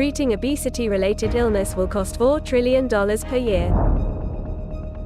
treating obesity-related illness will cost $4 trillion per year.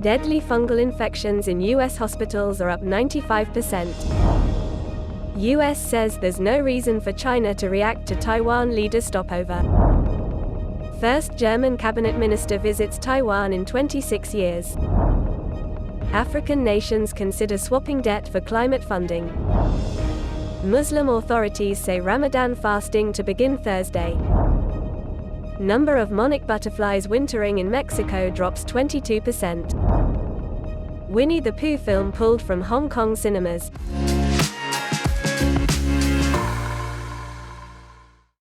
Deadly fungal infections in U.S. hospitals are up 95%. U.S. says there's no reason for China to react to Taiwan leader stopover. First German cabinet minister visits Taiwan in 26 years. African nations consider swapping debt for climate funding. Muslim authorities say Ramadan fasting to begin Thursday. Number of monarch butterflies wintering in Mexico drops 22%. Winnie the Pooh film pulled from Hong Kong cinemas.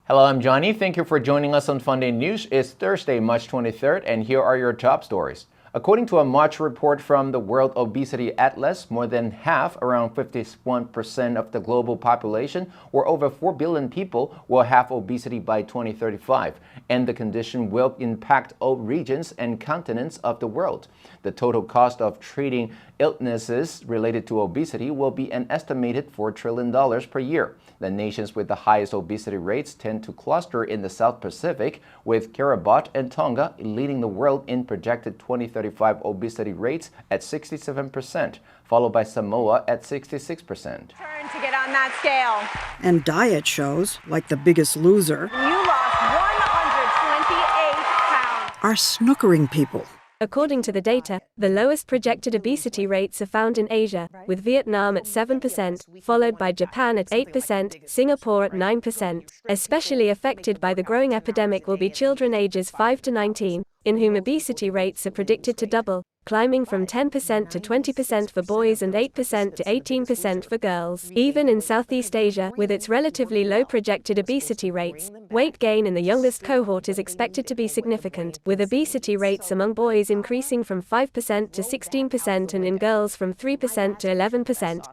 Hello, I'm Johnny. Thank you for joining us on FUNDAY News. It's Thursday, March 23rd, and here are your top stories. According to a March report from the World Obesity Atlas, more than half, around 51% of the global population, or over 4 billion people, will have obesity by 2035, and the condition will impact all regions and continents of the world. The total cost of treating illnesses related to obesity will be an estimated $4 trillion per year. The nations with the highest obesity rates tend to cluster in the South Pacific, with Kiribati and Tonga leading the world in projected 2035 obesity rates at 67%, followed by Samoa at 66%. Turn to get on that scale. And diet shows, like The Biggest Loser, You lost 128 pounds. are snookering people. According to the data, the lowest projected obesity rates are found in Asia, with Vietnam at 7%, followed by Japan at 8%, Singapore at 9%. Especially affected by the growing epidemic will be children ages 5 to 19, in whom obesity rates are predicted to double, climbing from 10% to 20% for boys and 8% to 18% for girls. Even in Southeast Asia, with its relatively low projected obesity rates, weight gain in the youngest cohort is expected to be significant, with obesity rates among boys increasing from 5% to 16% and in girls from 3% to 11%.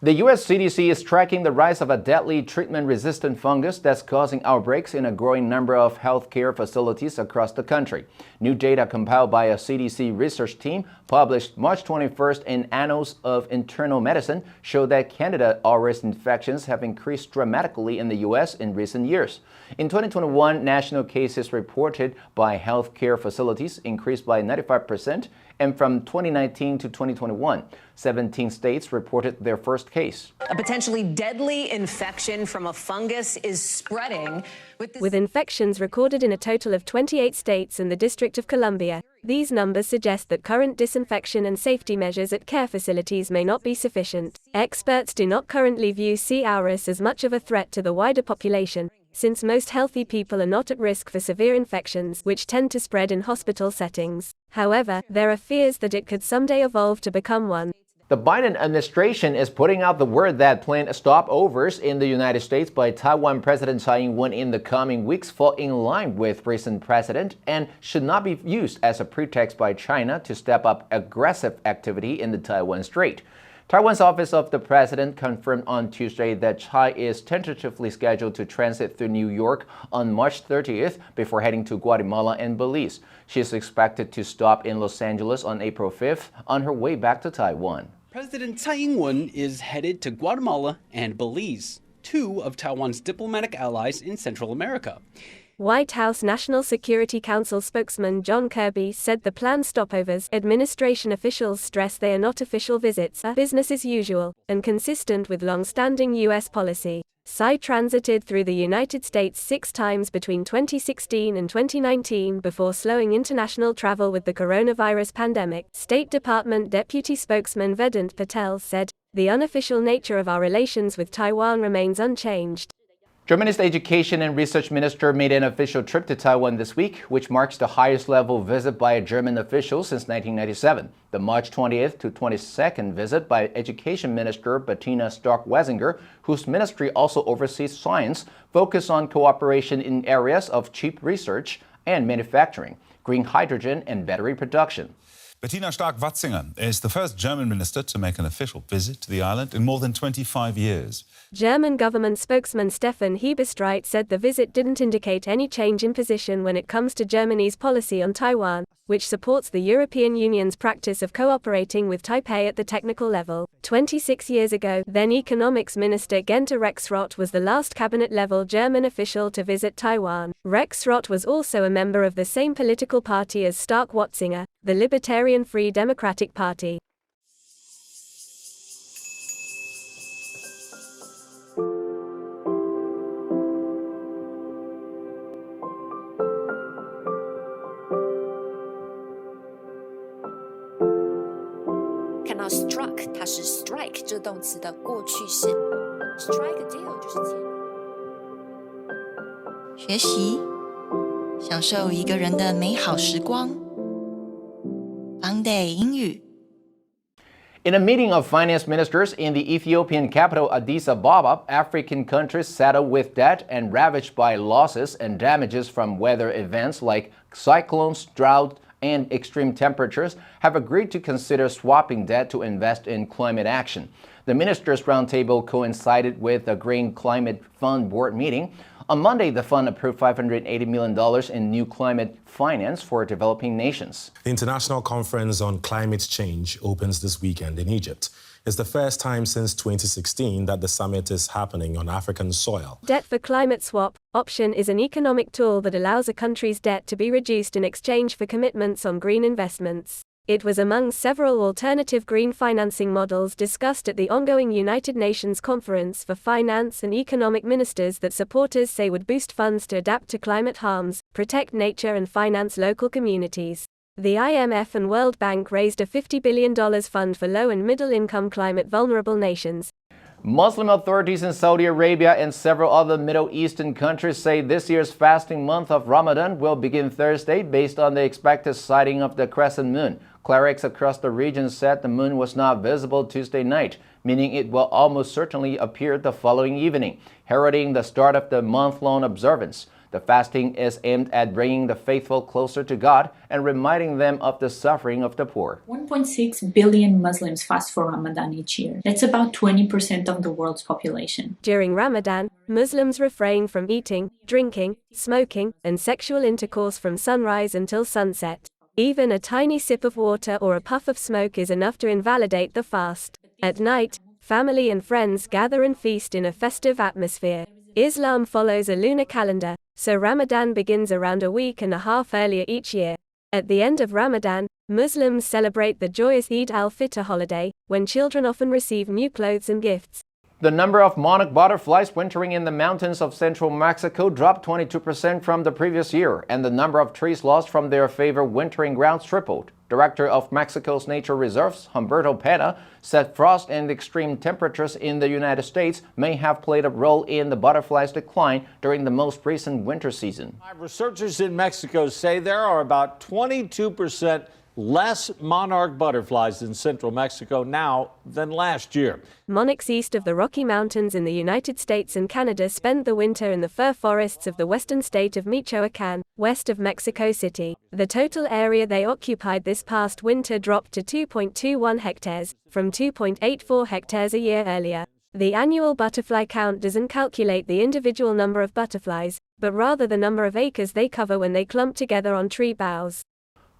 The U.S. CDC is tracking the rise of a deadly treatment-resistant fungus that's causing outbreaks in a growing number of healthcare facilities across the country. New data compiled by a CDC research team published March 21st in Annals of Internal Medicine show that Candida auris infections have increased dramatically in the U.S. in recent years. In 2021, national cases reported by healthcare facilities increased by 95%, and from 2019 to 2021, 17 states reported their first case. A potentially deadly infection from a fungus is spreading. With infections recorded in a total of 28 states and the District of Columbia, these numbers suggest that current disinfection and safety measures at care facilities may not be sufficient. Experts do not currently view C. auris as much of a threat to the wider population, since most healthy people are not at risk for severe infections, which tend to spread in hospital settings. However, there are fears that it could someday evolve to become one. The Biden administration is putting out the word that planned stopovers in the United States by Taiwan President Tsai Ing-wen in the coming weeks fall in line with recent precedent and should not be used as a pretext by China to step up aggressive activity in the Taiwan Strait. Taiwan's Office of the President confirmed on Tuesday that Tsai is tentatively scheduled to transit through New York on March 30th before heading to Guatemala and Belize. She is expected to stop in Los Angeles on April 5th on her way back to Taiwan. President Tsai Ing-wen is headed to Guatemala and Belize, two of Taiwan's diplomatic allies in Central America. White House National Security Council spokesman John Kirby said the planned stopovers, administration officials stress they are not official visits, are business as usual, and consistent with long-standing U.S. policy. Tsai transited through the United States 6 times between 2016 and 2019 before slowing international travel with the coronavirus pandemic. State Department Deputy Spokesman Vedant Patel said, "The unofficial nature of our relations with Taiwan remains unchanged." Germany's Education and Research Minister made an official trip to Taiwan this week, which marks the highest level visit by a German official since 1997. The March 20th to 22nd visit by Education Minister Bettina Stark-Wesinger, whose ministry also oversees science, focused on cooperation in areas of cheap research and manufacturing, green hydrogen, and battery production. Bettina Stark-Wesinger is the first German minister to make an official visit to the island in more than 25 years. German government spokesman Stefan Hebestreit said the visit didn't indicate any change in position when it comes to Germany's policy on Taiwan. which supports the European Union's practice of cooperating with Taipei at the technical level. 26 years ago, then Economics Minister Günther Rexroth was the last cabinet-level German official to visit Taiwan. Rexroth was also a member of the same political party as Stark-Watzinger, the Libertarian Free Democratic Party. Struck 它是 strike 这动词的过去式 strike a deal 就是学习享受一个人的美好时光 FUNDAY 英语 In a meeting of finance ministers in the Ethiopian capital Addis Ababa, African countries saddled with debt and ravaged by losses and damages from weather events like cyclones, drought, and extreme temperatures have agreed to consider swapping debt to invest in climate action. The ministers' roundtable coincided with the Green Climate Fund board meeting. On Monday, the fund approved $580 million in new climate finance for developing nations. The International Conference on Climate Change opens this weekend in Egypt. It's the first time since 2016 that the summit is happening on African soil. Debt for Climate Swap option is an economic tool that allows a country's debt to be reduced in exchange for commitments on green investments. It was among several alternative green financing models discussed at the ongoing United Nations Conference for Finance and Economic Ministers that supporters say would boost funds to adapt to climate harms, protect nature and finance local communities. The IMF and World Bank raised a $50 billion fund for low- and middle-income climate-vulnerable nations. Muslim authorities in Saudi Arabia and several other Middle Eastern countries say this year's fasting month of Ramadan will begin Thursday based on the expected sighting of the crescent moon. Clerics across the region said the moon was not visible Tuesday night, meaning it will almost certainly appear the following evening, heralding the start of the month-long observance. The fasting is aimed at bringing the faithful closer to God and reminding them of the suffering of the poor. 1.6 billion Muslims fast for Ramadan each year. That's about 20% of the world's population. During Ramadan, Muslims refrain from eating, drinking, smoking, and sexual intercourse from sunrise until sunset. Even a tiny sip of water or a puff of smoke is enough to invalidate the fast. At night, family and friends gather and feast in a festive atmosphere. Islam follows a lunar calendar, so Ramadan begins around a week and a half earlier each year. At the end of Ramadan, Muslims celebrate the joyous Eid al-Fitr holiday, when children often receive new clothes and gifts. The number of monarch butterflies wintering in the mountains of central Mexico dropped 22% from the previous year, and the number of trees lost from their favorite wintering grounds tripled. Director of Mexico's Nature Reserves, Humberto Pena, said frost and extreme temperatures in the United States may have played a role in the butterflies' decline during the most recent winter season. Researchers in Mexico say there are about 22% less monarch butterflies in central Mexico now than last year. Monarchs east of the Rocky Mountains in the United States and Canada spend the winter in the fir forests of the western state of Michoacán, west of Mexico City. The total area they occupied this past winter dropped to 2.21 hectares, from 2.84 hectares a year earlier. The annual butterfly count doesn't calculate the individual number of butterflies, but rather the number of acres they cover when they clump together on tree boughs.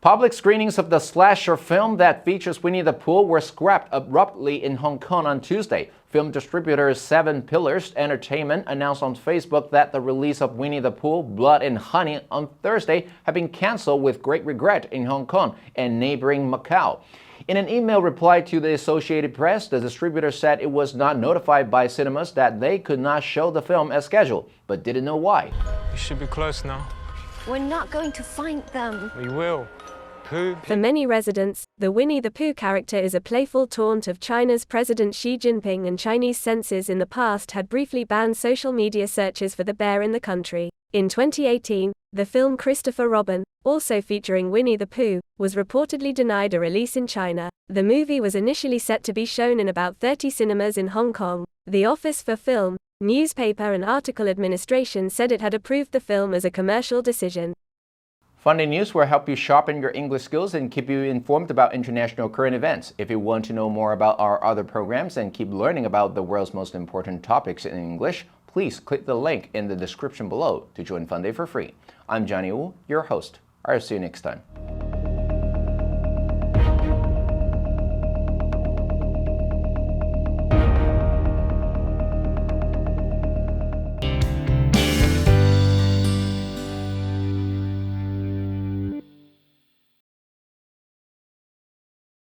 Public screenings of the slasher film that features Winnie the Pooh were scrapped abruptly in Hong Kong on Tuesday. Film distributor Seven Pillars Entertainment announced on Facebook that the release of Winnie the Pooh, Blood and Honey on Thursday had been cancelled with great regret in Hong Kong and neighboring Macau. In an email reply to the Associated Press, the distributor said it was not notified by cinemas that they could not show the film as scheduled, but didn't know why. We should be close now. We're not going to find them. We will. For many residents, the Winnie the Pooh character is a playful taunt of China's President Xi Jinping, and Chinese censors in the past had briefly banned social media searches for the bear in the country. In 2018, the film Christopher Robin, also featuring Winnie the Pooh, was reportedly denied a release in China. The movie was initially set to be shown in about 30 cinemas in Hong Kong. The Office for Film, Newspaper and Article Administration said it had approved the film as a commercial decision. FUNDAY News will help you sharpen your English skills and keep you informed about international current events. If you want to know more about our other programs and keep learning about the world's most important topics in English, please click the link in the description below to join FUNDAY for free. I'm Johnny Wu, your host. I'll see you next time.